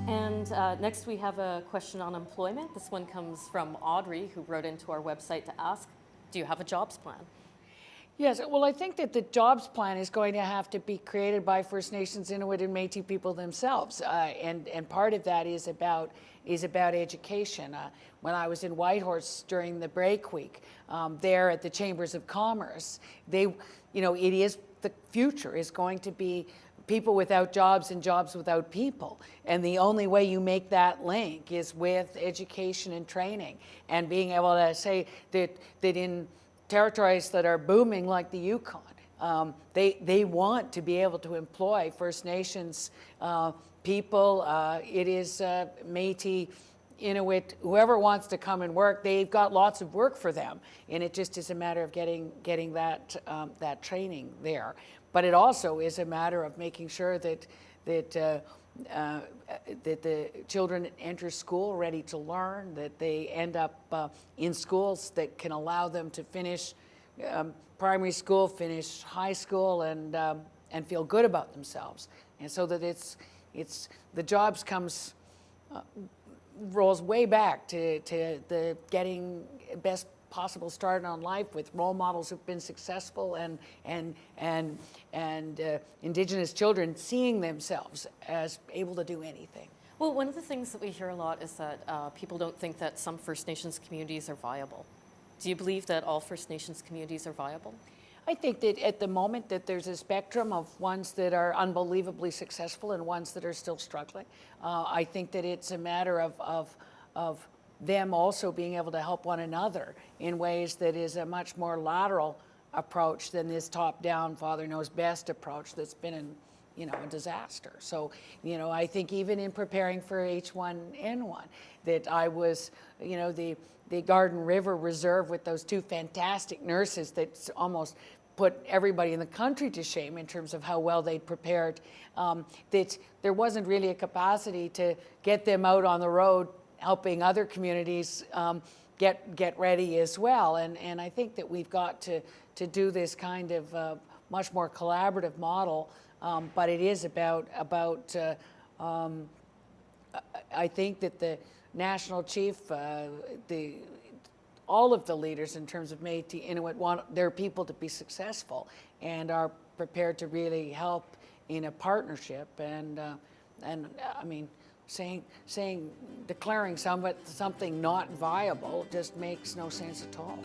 And next we have a question on employment. This one comes from Audrey, who wrote into our website to ask, do you have a jobs plan? Yes, well, I think that the jobs plan is going to have to be created by First Nations, Inuit, and Métis people themselves, and part of that is about education. When I was in Whitehorse during the break week, there at the Chambers of Commerce, it is the future is going to be people without jobs and jobs without people, and the only way you make that link is with education and training, and being able to say that in territories that are booming like the Yukon, they want to be able to employ First Nations people. It is Métis, Inuit, whoever wants to come and work, they've got lots of work for them, and it just is a matter of getting that training there. But it also is a matter of making sure that the children enter school ready to learn, that they end up in schools that can allow them to finish primary school, finish high school, and feel good about themselves. And so that the jobs rolls way back to the getting best possible start on life with role models who've been successful, and Indigenous children seeing themselves as able to do anything. Well, one of the things that we hear a lot is that people don't think that some First Nations communities are viable. Do you believe that all First Nations communities are viable? I think that at the moment that there's a spectrum of ones that are unbelievably successful and ones that are still struggling. I think that it's a matter of them also being able to help one another in ways that is a much more lateral approach than this top-down, father knows best approach that's been a disaster. So, I think even in preparing for H1N1, that I was, the Garden River Reserve with those two fantastic nurses that almost put everybody in the country to shame in terms of how well they'd prepared, that there wasn't really a capacity to get them out on the road helping other communities get ready as well. And I think that we've got to do this kind of much more collaborative model, but it is about I think that the national chief, all of the leaders in terms of Métis Inuit want their people to be successful and are prepared to really help in a partnership, and I mean, declaring something not viable just makes no sense at all.